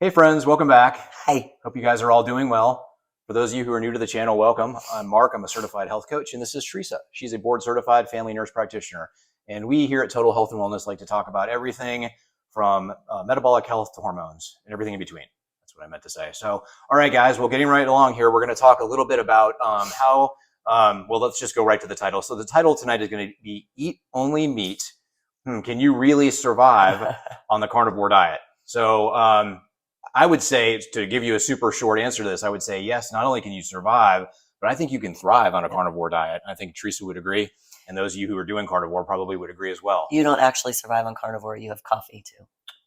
Hey friends, welcome back. Hi. Hope you guys are all doing well. For those of you who are new to the channel, welcome. I'm Mark, I'm a certified health coach, and this is Teresa. She's a board certified family nurse practitioner. And we here at Total Health and Wellness like to talk about everything from metabolic health to hormones and everything in between. That's what I meant to say. So, all right guys, well, getting right along here, we're gonna talk a little bit about well, let's just go right to the title. So the title tonight is gonna be Eat Only Meat. Can you really survive on the carnivore diet? So, I would say, to give you a super short answer to this, I would say yes, not only can you survive, but I think you can thrive on a carnivore diet. I think Teresa would agree, and those of you who are doing carnivore probably would agree as well. You don't actually survive on carnivore, you have coffee too.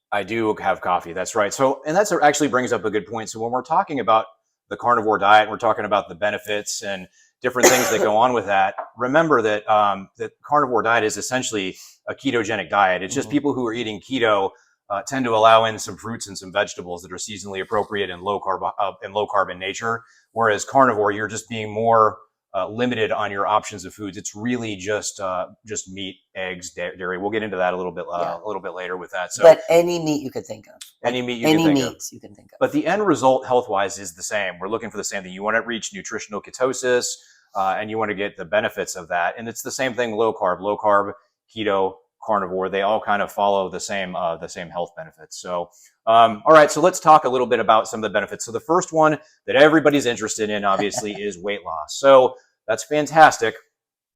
I do have coffee, that's right. So, and that actually brings up a good point. So when we're talking about the carnivore diet, we're talking about the benefits and different things that go on with that. Remember that the carnivore diet is essentially a ketogenic diet. It's just people who are eating keto tend to allow in some fruits and some vegetables that are seasonally appropriate and low carb in nature. Whereas carnivore, you're just being more limited on your options of foods. It's really just meat, eggs, dairy. We'll get into that a little bit later with that. So, but any meat you could think of. Any meat you can think of. But the end result, health-wise, is the same. We're looking for the same thing. You want to reach nutritional ketosis, and you want to get the benefits of that. And it's the same thing: low carb, keto, carnivore. They all kind of follow the same health benefits. So, all right. So let's talk a little bit about some of the benefits. So the first one that everybody's interested in, obviously, is weight loss. So that's fantastic.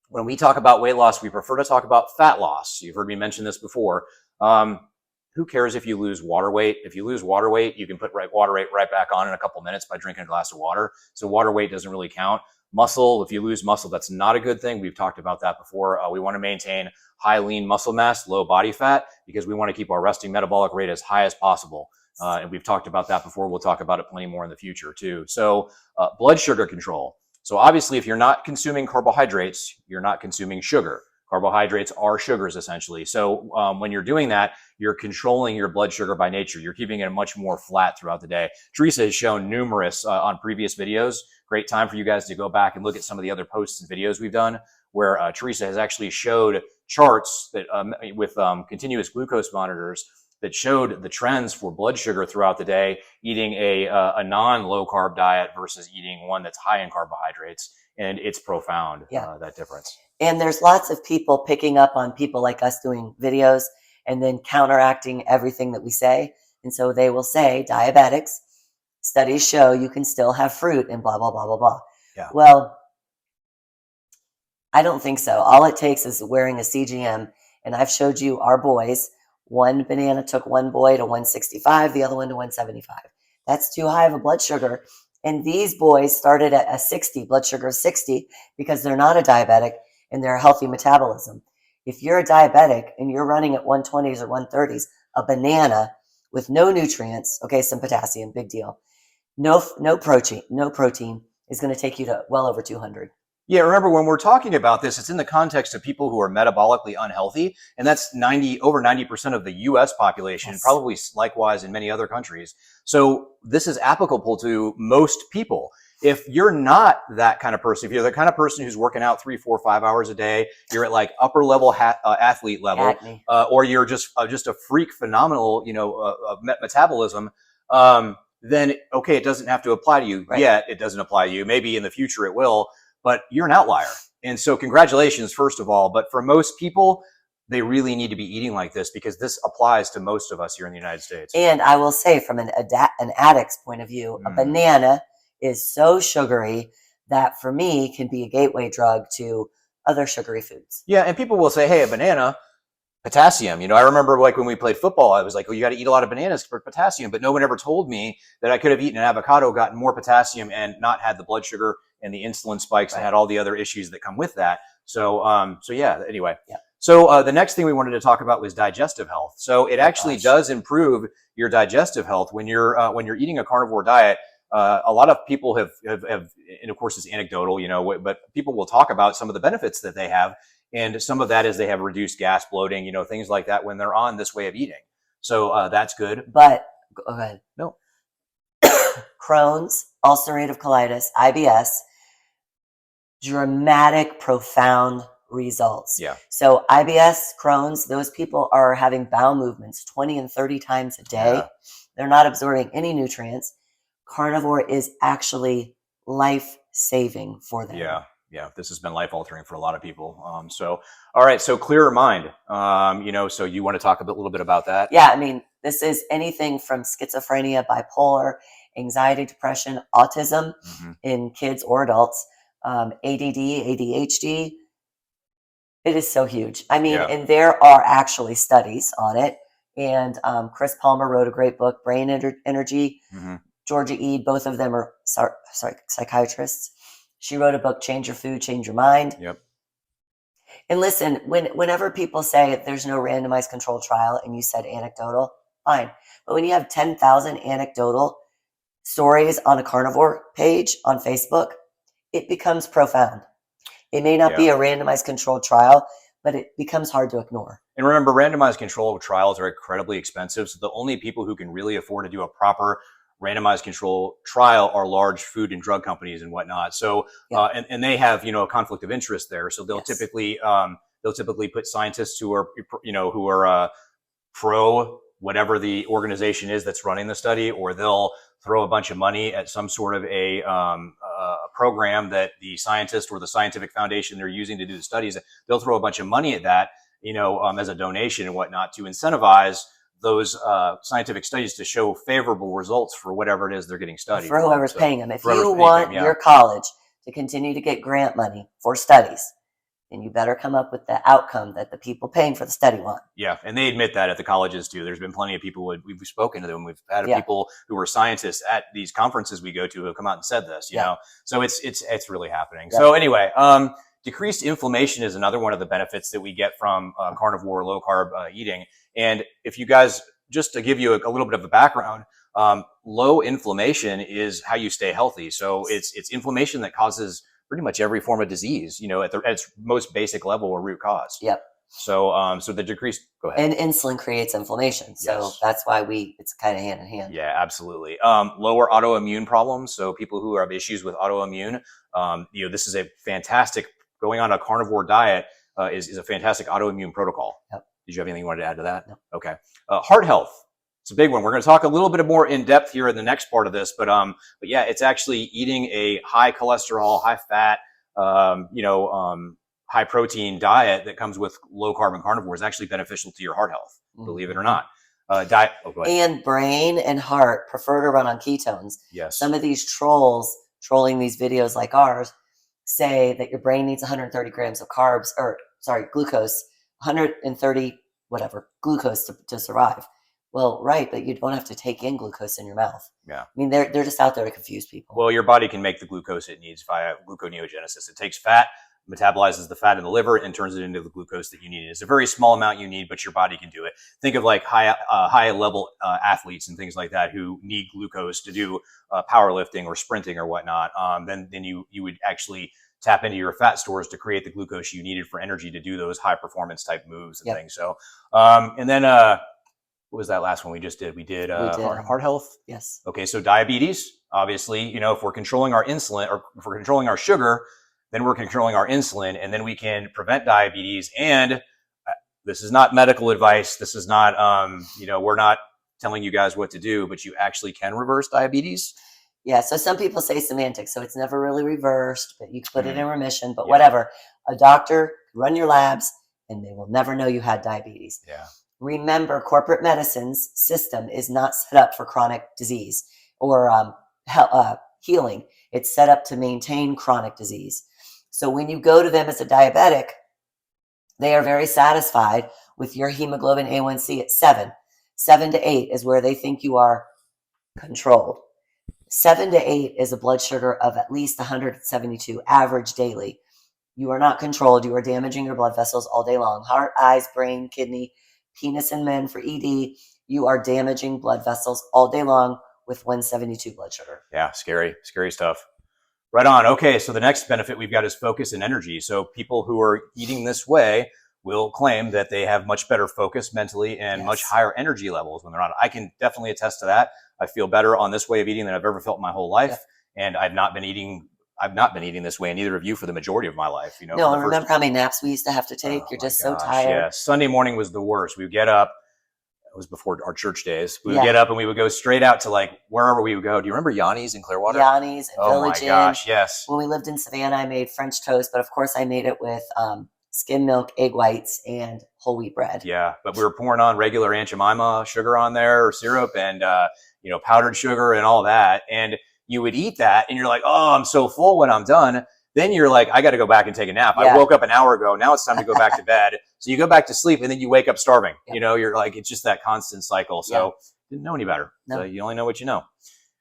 When we talk about weight loss, we prefer to talk about fat loss. You've heard me mention this before. Who cares if you lose water weight? If you lose water weight, you can put water weight right back on in a couple minutes by drinking a glass of water. So water weight doesn't really count. Muscle, if you lose muscle, that's not a good thing. We've talked about that before. We want to maintain high lean muscle mass, low body fat, because we want to keep our resting metabolic rate as high as possible. And we've talked about that before. We'll talk about it plenty more in the future too. So blood sugar control. So obviously, if you're not consuming carbohydrates, you're not consuming sugar. Carbohydrates are sugars, essentially. So when you're doing that, you're controlling your blood sugar by nature. You're keeping it much more flat throughout the day. Teresa has shown numerous on previous videos. Great time for you guys to go back and look at some of the other posts and videos we've done, where Teresa has actually showed charts that with continuous glucose monitors that showed the trends for blood sugar throughout the day, eating a non-low carb diet versus eating one that's high in carbohydrates. And it's profound, that difference. And there's lots of people picking up on people like us doing videos and then counteracting everything that we say. And so they will say, diabetics, studies show you can still have fruit and blah, blah, blah, blah, blah. Yeah. Well, I don't think so. All it takes is wearing a CGM. And I've showed you our boys. One banana took one boy to 165, the other one to 175. That's too high of a blood sugar. And these boys started at a 60, blood sugar of 60, because they're not a diabetic and they're a healthy metabolism. If you're a diabetic and you're running at 120s or 130s, a banana with no nutrients, okay, some potassium, big deal. No protein is going to take you to well over 200. Yeah, remember when we're talking about this, it's in the context of people who are metabolically unhealthy, and that's over 90% of the US population, yes. Probably likewise in many other countries. So this is applicable to most people. If you're not that kind of person, if you're the kind of person who's working out 3, 4, 5 hours a day, you're at like upper level athlete level, or you're just a freak, phenomenal, metabolism, then okay, it doesn't have to apply to you yet. It doesn't apply to you. Maybe in the future it will. But you're an outlier. And so congratulations, first of all. But for most people, they really need to be eating like this because this applies to most of us here in the United States. And I will say from an addict's point of view, a banana is so sugary that for me can be a gateway drug to other sugary foods. Yeah, and people will say, hey, a banana, potassium. I remember like when we played football, I was like, oh, you got to eat a lot of bananas for potassium. But no one ever told me that I could have eaten an avocado, gotten more potassium, and not had the blood sugar and the insulin spikes and had all the other issues that come with that. So, yeah, anyway. Yeah. So the next thing we wanted to talk about was digestive health. So it actually does improve your digestive health when you're eating a carnivore diet. A lot of people have, and of course it's anecdotal, but people will talk about some of the benefits that they have. And some of that is they have reduced gas, bloating, things like that when they're on this way of eating. So that's good. But go ahead. No. Crohn's, ulcerative colitis, IBS, dramatic, profound results. Yeah. So IBS, Crohn's, those people are having bowel movements 20 and 30 times a day. They're not absorbing any nutrients. Carnivore is actually life-saving for them. Yeah. Yeah, this has been life altering for a lot of people. All right. So clearer mind, so you want to talk a little bit about that? Yeah. I mean, this is anything from schizophrenia, bipolar, anxiety, depression, autism in kids or adults, ADD, ADHD. It is so huge. I mean, and there are actually studies on it. And Chris Palmer wrote a great book, Brain Energy. Georgia Ede, both of them are psychiatrists. She wrote a book, Change Your Food, Change Your Mind. Yep. And listen, whenever people say there's no randomized controlled trial and you said anecdotal, fine. But when you have 10,000 anecdotal stories on a carnivore page on Facebook, it becomes profound. It may not be a randomized controlled trial, but it becomes hard to ignore. And remember, randomized controlled trials are incredibly expensive. So the only people who can really afford to do a proper randomized control trial are large food and drug companies and whatnot. So, and they have, a conflict of interest there. So they'll typically put scientists who are pro whatever the organization is that's running the study, or they'll throw a bunch of money at some sort of a program that the scientist or the scientific foundation they're using to do the studies. They'll throw a bunch of money at that, as a donation and whatnot to incentivize those scientific studies to show favorable results for whatever it is they're getting studied. For whoever's paying them. If you want your college to continue to get grant money for studies, then you better come up with the outcome that the people paying for the study want. Yeah, and they admit that at the colleges too. There's been plenty of people, we've spoken to them. We've had people who were scientists at these conferences we go to who have come out and said this, you know. So it's really happening. Yeah. So anyway, decreased inflammation is another one of the benefits that we get from carnivore, low carb eating. And if you guys, just to give you a little bit of a background, low inflammation is how you stay healthy. So it's inflammation that causes pretty much every form of disease, at its most basic level or root cause. Yep. So the decreased, go ahead. And insulin creates inflammation. So that's why it's kind of hand in hand. Yeah, absolutely. Lower autoimmune problems. So people who have issues with autoimmune, this is a fantastic, going on a carnivore diet is a fantastic autoimmune protocol. Yep. Did you have anything you wanted to add to that? No. Okay. Heart health. It's a big one. We're going to talk a little bit more in depth here in the next part of this, but yeah, it's actually eating a high cholesterol, high fat, high protein diet that comes with low carb and carnivore is actually beneficial to your heart health, believe it or not. Diet. Oh, go ahead. And brain and heart prefer to run on ketones. Yes. Some of these trolls trolling these videos like ours say that your brain needs 130 grams of glucose, 130 glucose to survive. Well, right, but you don't have to take in glucose in your mouth. Yeah. I mean, they're just out there to confuse people. Well, your body can make the glucose it needs via gluconeogenesis. It takes fat, metabolizes the fat in the liver, and turns it into the glucose that you need. It's a very small amount you need, but your body can do it. Think of like high level athletes and things like that who need glucose to do powerlifting or sprinting or whatnot. Then you would actually tap into your fat stores to create the glucose you needed for energy to do those high performance type moves and things. So, and then what was that last one we just did? We did heart health. Yes. Okay. So diabetes, obviously, if we're controlling our insulin or if we're controlling our sugar, then we're controlling our insulin, and then we can prevent diabetes. And this is not medical advice. This is not, we're not telling you guys what to do, but you actually can reverse diabetes. Yeah. So some people say semantics. So it's never really reversed, but you can put it in remission, but whatever. A doctor can run your labs and they will never know you had diabetes. Yeah. Remember, corporate medicine's system is not set up for chronic disease or healing. It's set up to maintain chronic disease. So when you go to them as a diabetic, they are very satisfied with your hemoglobin A1C at 7. 7 to 8 is where they think you are controlled. 7 to 8 is a blood sugar of at least 172 average daily. You are not controlled. You are damaging your blood vessels all day long. Heart, eyes, brain, kidney, penis in men for ED. You are damaging blood vessels all day long with 172 blood sugar. Yeah, scary stuff. Right on. Okay, so the next benefit we've got is focus and energy. So people who are eating this way will claim that they have much better focus mentally and much higher energy levels when they're on it. I can definitely attest to that. I feel better on this way of eating than I've ever felt in my whole life. Yeah. And I've not been eating this way, and neither of you for the majority of my life. No, and remember how many naps we used to have to take? You're just so tired. Yeah, Sunday morning was the worst. We would get up, it was before our church days. We would get up and we would go straight out to like wherever we would go. Do you remember Yanni's in Clearwater? Yanni's and Oh Village my gosh, Inn. yes. When we lived in Savannah, I made French toast, but of course I made it with skim milk, egg whites, and whole wheat bread. Yeah, but we were pouring on regular Aunt Jemima sugar on there, or syrup, and powdered sugar and all that. And you would eat that, and you're like, oh, I'm so full when I'm done. Then you're like, I got to go back and take a nap. I woke up an hour ago. Now it's time to go back to bed. So you go back to sleep, and then you wake up starving. You're like, it's just that constant cycle. So didn't know any better. No. So you only know what you know.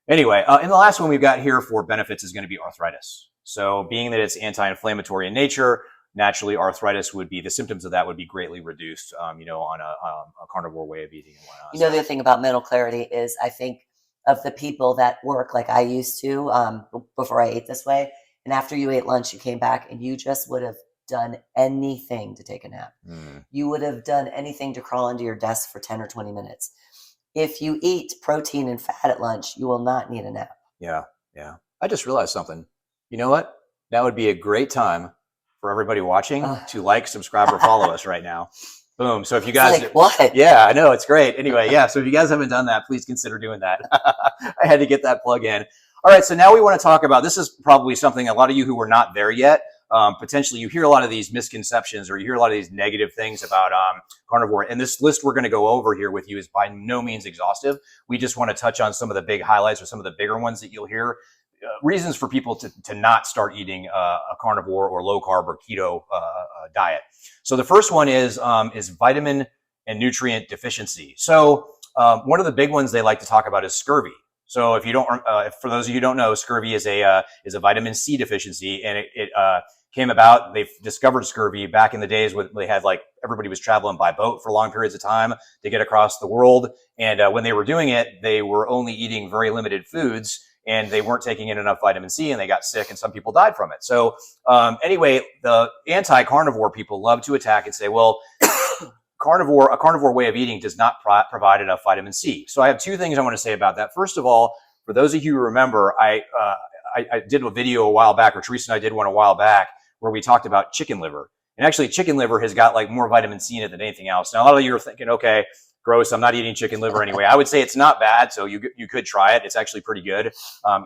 Anyway, and the last one we've got here for benefits is going to be arthritis. So being that it's anti-inflammatory in nature, naturally arthritis would be, the symptoms of that would be greatly reduced, on a carnivore way of eating and whatnot. The other thing about mental clarity is I think of the people that work like I used to before I ate this way. And after you ate lunch, you came back and you just would have done anything to take a nap. You would have done anything to crawl into your desk for 10 or 20 minutes. If you eat protein and fat at lunch, you will not need a nap. Yeah. I just realized something. You know what? That would be a great time for everybody watching to like, subscribe, or follow us right now. Boom. So if you guys, what? Yeah, I know, it's great. Anyway, so if you guys haven't done that, please consider doing that. I had to get that plug in. All right, so now we want to talk about, this is probably something a lot of you who are not there yet, potentially you hear a lot of these misconceptions, or you hear a lot of these negative things about carnivore. And this list we're going to go over here with you is by no means exhaustive. We just want to touch on some of the big highlights or some of the bigger ones that you'll hear. Reasons for people to not start eating a carnivore or low carb or keto diet. So the first one is vitamin and nutrient deficiency. So one of the big ones they like to talk about is scurvy. So if you don't, for those of you who don't know, scurvy is a vitamin C deficiency, and it came about. They discovered scurvy back in the days when they had everybody was traveling by boat for long periods of time to get across the world, and when they were doing it, they were only eating very limited foods, and they weren't taking in enough vitamin C, and they got sick, and some people died from it. So anyway, the anti-carnivore people love to attack and say, well, a carnivore way of eating does not provide enough vitamin C. So I have two things I want to say about that. First of all, for those of you who remember, I did a video a while back, or Teresa and I did one a while back, where we talked about chicken liver. And actually chicken liver has got more vitamin C in it than anything else. Now a lot of you are thinking, okay, gross, I'm not eating chicken liver anyway. I would say it's not bad, so you could try it. It's actually pretty good,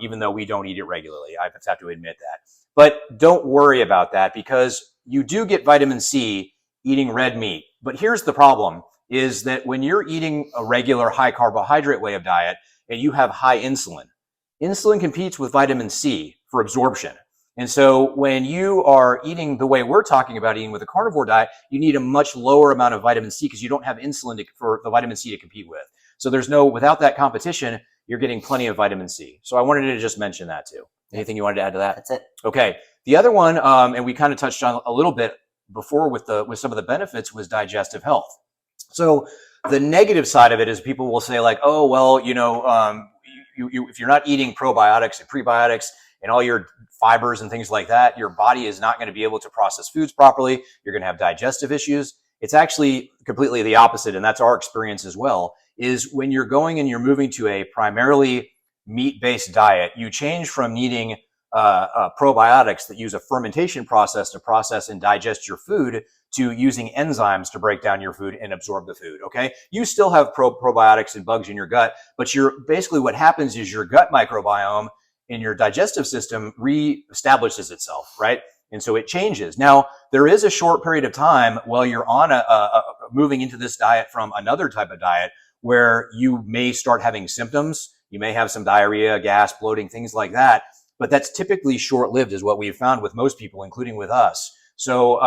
even though we don't eat it regularly. I have to admit that. But don't worry about that, because you do get vitamin C eating red meat. But here's the problem, is that when you're eating a regular high carbohydrate way of diet and you have high insulin, insulin competes with vitamin C for absorption. And so when you are eating the way we're talking about eating with a carnivore diet, you need a much lower amount of vitamin C because you don't have insulin for the vitamin C to compete with. So without that competition, you're getting plenty of vitamin C. So I wanted to just mention that too. Anything you wanted to add to that? That's it. Okay. The other one, and we kind of touched on a little bit before with some of the benefits, was digestive health. So the negative side of it is people will say oh, well, if you're not eating probiotics and prebiotics and all your fibers and things like that, your body is not going to be able to process foods properly. You're going to have digestive issues. It's actually completely the opposite. And that's our experience as well, is when you're going and you're moving to a primarily meat-based diet, you change from needing probiotics that use a fermentation process to process and digest your food to using enzymes to break down your food and absorb the food. Okay. You still have probiotics and bugs in your gut, but basically what happens is your gut microbiome in your digestive system reestablishes itself, right? And so it changes. Now, there is a short period of time while you're on moving into this diet from another type of diet where you may start having symptoms. You may have some diarrhea, gas, bloating, things like that. But that's typically short-lived, is what we've found with most people, including with us. So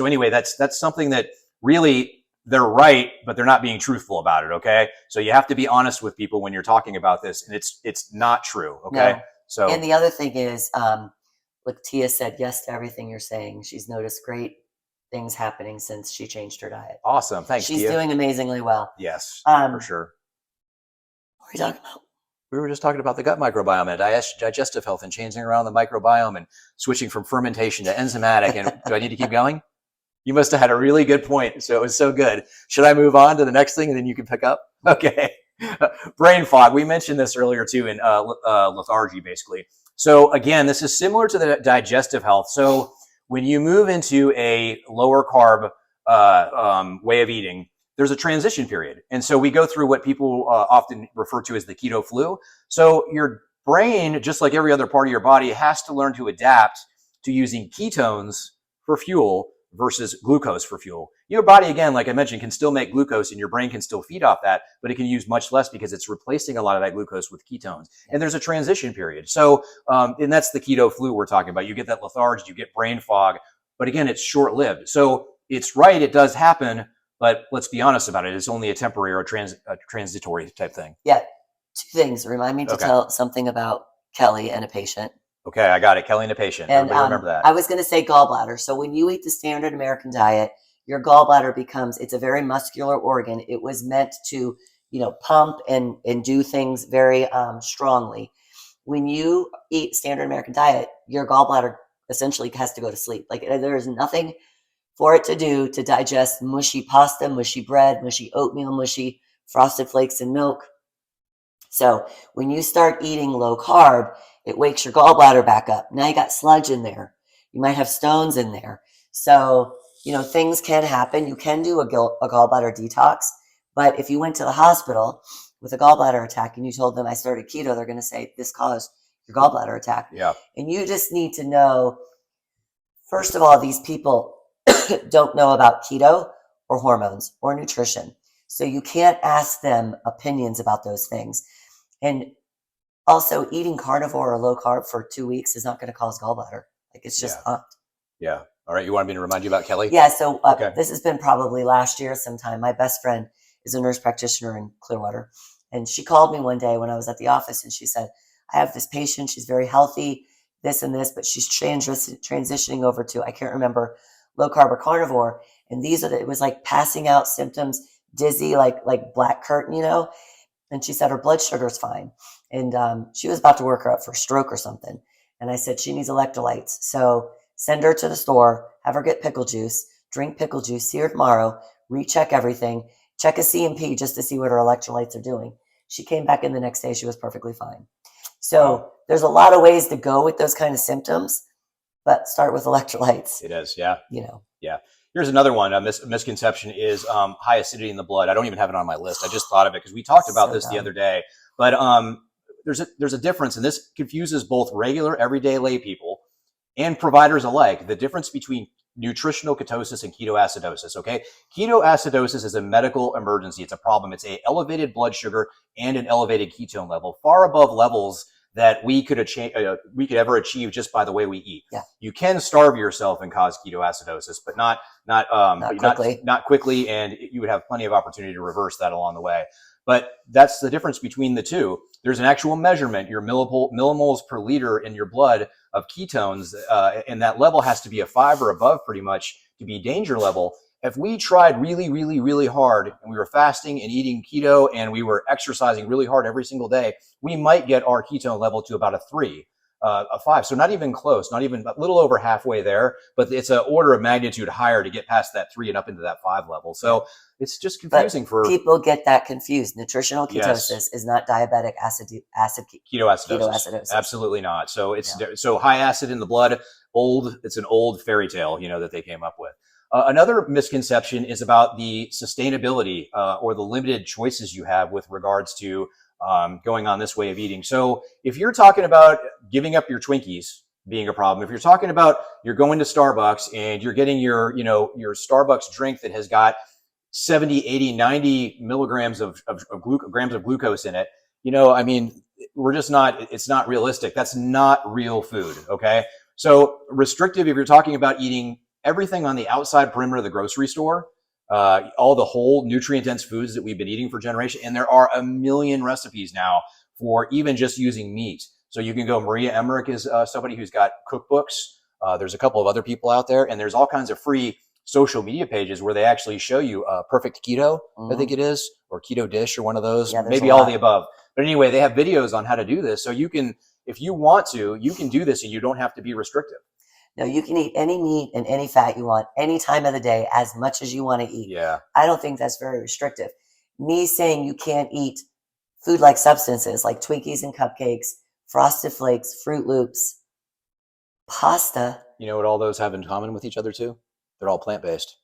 anyway, that's something that really they're right, but they're not being truthful about it. Okay, so you have to be honest with people when you're talking about this, and it's not true. Okay, no. So and the other thing is, like Tia said, yes to everything you're saying. She's noticed great things happening since she changed her diet. Awesome, thanks. She's Tia. doing amazingly well. Yes, for sure. What are you talking about? We were just talking about the gut microbiome and digestive health and changing around the microbiome and switching from fermentation to enzymatic. And do I need to keep going? You must have had a really good point. So it was so good. Should I move on to the next thing and then you can pick up? Okay. Brain fog. We mentioned this earlier too in lethargy, basically. So again, this is similar to the digestive health. So when you move into a lower carb way of eating, there's a transition period. And so we go through what people often refer to as the keto flu. So your brain, just like every other part of your body, has to learn to adapt to using ketones for fuel versus glucose for fuel. Your body, again, like I mentioned, can still make glucose and your brain can still feed off that, but it can use much less because it's replacing a lot of that glucose with ketones. And there's a transition period. So, and that's the keto flu we're talking about. You get that lethargy, you get brain fog, but again, it's short-lived. So it's right, it does happen, but let's be honest about it. It's only a temporary or a transitory type thing. Yeah. 2 things. Remind me to tell something about Kelly and a patient. Okay, I got it. Kelly and a patient. And Everybody remember that. I was going to say gallbladder. So when you eat the standard American diet, your gallbladder becomes, it's a very muscular organ. It was meant to, pump and do things very strongly. When you eat standard American diet, your gallbladder essentially has to go to sleep. Like there's nothing for it to do to digest mushy pasta, mushy bread, mushy oatmeal, mushy frosted flakes and milk. So when you start eating low carb, it wakes your gallbladder back up. Now you got sludge in there. You might have stones in there. So, things can happen. You can do a gallbladder detox. But if you went to the hospital with a gallbladder attack and you told them I started keto, they're going to say this caused your gallbladder attack. Yeah. And you just need to know, first of all, these people don't know about keto or hormones or nutrition. So you can't ask them opinions about those things. And also, eating carnivore or low carb for 2 weeks is not going to cause gallbladder. Like it's just not. Yeah. All right. You wanted me to remind you about Kelly? Yeah. So this has been probably last year sometime. My best friend is a nurse practitioner in Clearwater. And she called me one day when I was at the office and she said, I have this patient. She's very healthy, this and this, but she's transitioning over to, I can't remember, low carb or carnivore. And it was like passing out symptoms, dizzy, like black curtain, And she said her blood sugar is fine. And she was about to work her up for stroke or something. And I said, she needs electrolytes. So send her to the store, have her get pickle juice, drink pickle juice, see her tomorrow, recheck everything, check a CMP just to see what her electrolytes are doing. She came back in the next day. She was perfectly fine. So there's a lot of ways to go with those kind of symptoms, but start with electrolytes. It is. Yeah. Yeah. Here's another one. A misconception is high acidity in the blood. I don't even have it on my list. I just thought of it because we talked about this the other day. But there's a difference, and this confuses both regular, everyday lay people and providers alike. The difference between nutritional ketosis and keto acidosis. Okay, keto acidosis is a medical emergency. It's a problem. It's a elevated blood sugar and an elevated ketone level, far above levels that we could ever achieve just by the way we eat. Yeah. You can starve yourself and cause ketoacidosis, but not quickly, and you would have plenty of opportunity to reverse that along the way. But that's the difference between the two. There's an actual measurement, your millimoles per liter in your blood of ketones, and that level has to be a 5 or above pretty much to be danger level. If we tried really, really, really hard and we were fasting and eating keto and we were exercising really hard every single day, we might get our ketone level to about a 3, a 5. So not even close, not even a little over halfway there, but it's an order of magnitude higher to get past that 3 and up into that 5 level. So it's just confusing for people get that confused. Nutritional ketosis is not diabetic ketoacidosis. Absolutely not. So so high acid in the blood, it's an old fairy tale, that they came up with. Another misconception is about the sustainability or the limited choices you have with regards to going on this way of eating. So if you're talking about giving up your Twinkies being a problem, if you're talking about you're going to Starbucks and you're getting your Starbucks drink that has got 70, 80, 90 milligrams of glucose in it, we're just not, it's not realistic. That's not real food. Okay. So restrictive, if you're talking about eating everything on the outside perimeter of the grocery store, all the whole nutrient-dense foods that we've been eating for generations. And there are a million recipes now for even just using meat. So you can go, Maria Emmerich is somebody who's got cookbooks. There's a couple of other people out there, and there's all kinds of free social media pages where they actually show you Perfect Keto, I think it is, or Keto Dish or one of those, maybe all the above. But anyway, they have videos on how to do this. So you can, if you want to, you can do this and you don't have to be restrictive. No, you can eat any meat and any fat you want, any time of the day, as much as you want to eat. Yeah. I don't think that's very restrictive. Me saying you can't eat food-like substances like Twinkies and cupcakes, Frosted Flakes, Fruit Loops, pasta. You know what all those have in common with each other too? They're all plant-based.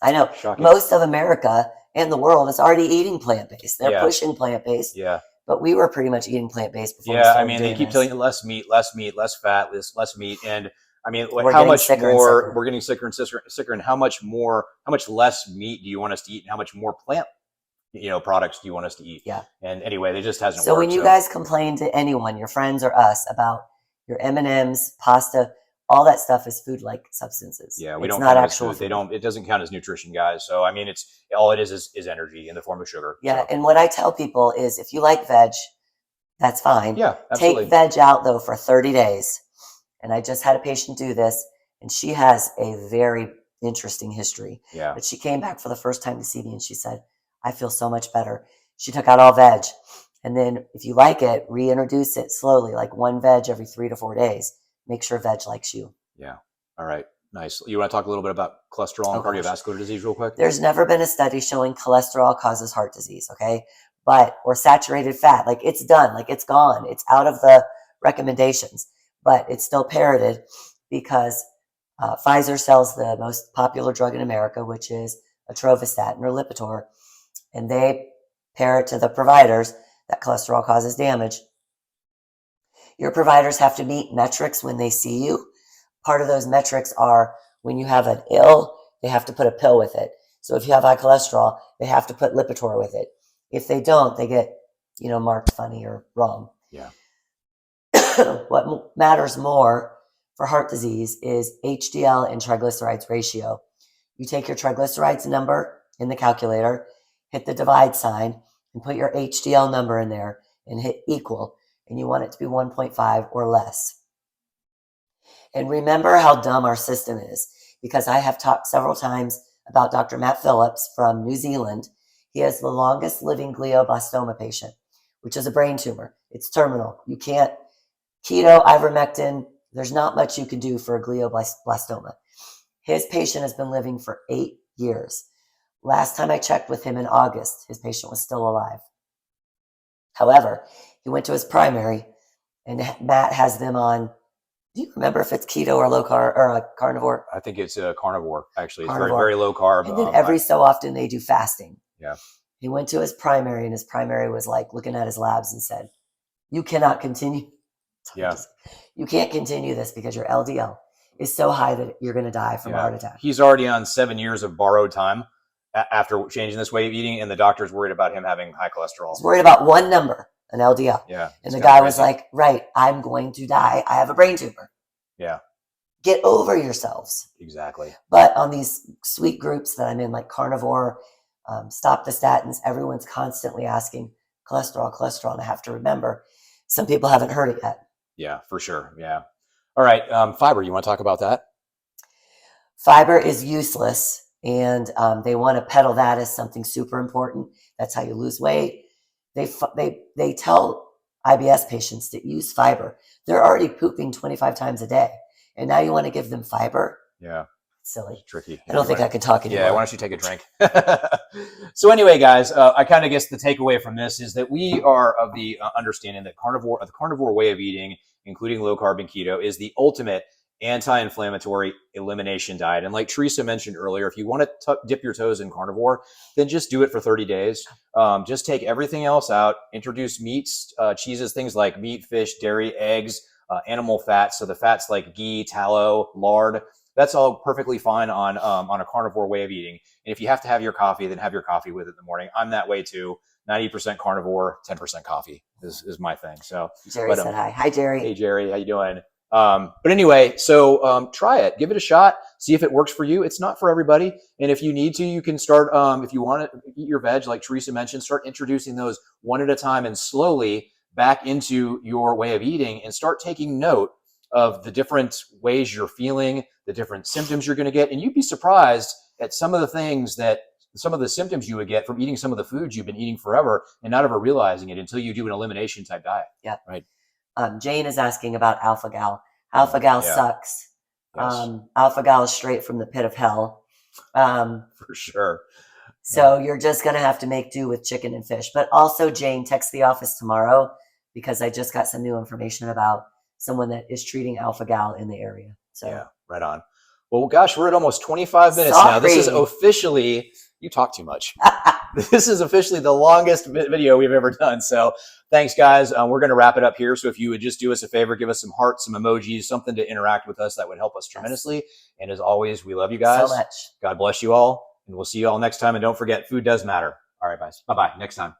I know Shocking. most of America and the world is already eating plant-based. They're pushing plant-based. Yeah. But we were pretty much eating plant-based before we Yeah. I started mean, doing they keep this. telling you less meat, less fat, less meat. And I mean, We're how getting much sicker and more sicker. we're getting sicker and sicker, and how much less meat do you want us to eat, and how much more plant, products do you want us to eat? Yeah. And anyway, they just hasn't So worked. when you guys complain to anyone, your friends or us, about your M&Ms, pasta, all that stuff is food-like substances. Yeah, we it's don't not count it as actual food. They don't. It doesn't count as nutrition, guys. So I mean, it's all it is energy in the form of sugar. Yeah, So. and what I tell people is, if you like veg, that's fine. Yeah, absolutely. Take veg out though for 30 days. And I just had a patient do this, and she has a very interesting history. Yeah. But she came back for the first time to see me, and she said, "I feel so much better." She took out all veg, and then if you like it, reintroduce it slowly, like one veg every 3 to 4 days. Make sure veg likes you. Yeah. All right. Nice. You want to talk a little bit about cholesterol and cardiovascular disease real quick? There's never been a study showing cholesterol causes heart disease, okay? Or saturated fat, like it's done, like it's gone. It's out of the recommendations, but it's still parroted because Pfizer sells the most popular drug in America, which is atorvastatin or Lipitor, and they parrot to the providers that cholesterol causes damage. Your providers have to meet metrics when they see you. Part of those metrics are when you have an ill, they have to put a pill with it. So if you have high cholesterol, they have to put Lipitor with it. If they don't, they get, marked funny or wrong. Yeah. What matters more for heart disease is HDL and triglycerides ratio. You take your triglycerides number in the calculator, hit the divide sign, and put your HDL number in there and hit equal. And you want it to be 1.5 or less. And remember how dumb our system is, because I have talked several times about Dr. Matt Phillips from New Zealand. He has the longest living glioblastoma patient, which is a brain tumor. It's terminal. You can't, keto, ivermectin, there's not much you can do for a glioblastoma. His patient has been living for 8 years. Last time I checked with him in August, his patient was still alive. However, he went to his primary, and Matt has them on, do you remember if it's keto or low carb or a carnivore? I think it's a carnivore, actually. It's Carnivore. very, very low carb. And then every so often they do fasting. Yeah. He went to his primary, and his primary was like looking at his labs and said, "You cannot continue. Yeah. You can't continue this because your LDL is so high that you're going to die from a heart attack." He's already on 7 years of borrowed time after changing this way of eating, and the doctor's worried about him having high cholesterol. He's worried about one number, an LDL. Yeah. And the guy was like, "Right, I'm going to die. I have a brain tumor." Yeah. Get over yourselves. Exactly. But on these sweet groups that I'm in, like Carnivore, Stop the Statins, everyone's constantly asking cholesterol. And I have to remember, some people haven't heard it yet. Yeah, for sure. Yeah. All right. Fiber, you want to talk about that? Fiber is useless, and they want to peddle that as something super important. That's how you lose weight. They tell IBS patients to use fiber. They're already pooping 25 times a day, and now you want to give them fiber? Yeah. Silly. It's tricky. I don't think I can talk anymore. Yeah, why don't you take a drink? So anyway, guys, I kind of guess the takeaway from this is that we are of the understanding that the carnivore way of eating, including low carb and keto, is the ultimate anti-inflammatory elimination diet. And like Teresa mentioned earlier, if you want to dip your toes in carnivore, then just do it for 30 days. Just take everything else out, introduce meats, cheeses, things like meat, fish, dairy, eggs, animal fats. So the fats like ghee, tallow, lard, that's all perfectly fine on a carnivore way of eating. And if you have to have your coffee, then have your coffee with it in the morning. I'm that way too. 90% carnivore, 10% coffee is my thing. So Jerry said hi. Hi, Jerry. Hey, Jerry, how you doing? But anyway, so try it, give it a shot, see if it works for you. It's not for everybody. And if you need to, you can start, if you want to eat your veg, like Teresa mentioned, start introducing those one at a time and slowly back into your way of eating, and start taking note of the different ways you're feeling, the different symptoms you're going to get. And you'd be surprised at some of the symptoms you would get from eating some of the foods you've been eating forever and not ever realizing it until you do an elimination type diet. Yeah. Right. Jane is asking about alpha-gal. Alpha-gal sucks. Yes. Alpha-gal is straight from the pit of hell. For sure. So you're just going to have to make do with chicken and fish. But also, Jane, text the office tomorrow, because I just got some new information about someone that is treating alpha-gal in the area. So yeah, right on. Well, gosh, we're at almost 25 minutes now. This is Sorry. officially, you talk too much. This is officially the longest video we've ever done. So thanks, guys. We're going to wrap it up here. So if you would just do us a favor, give us some hearts, some emojis, something to interact with us, that would help us tremendously. And as always, we love you guys. So much. God bless you all. And we'll see you all next time. And don't forget, food does matter. All right, guys. Bye-bye. Next time.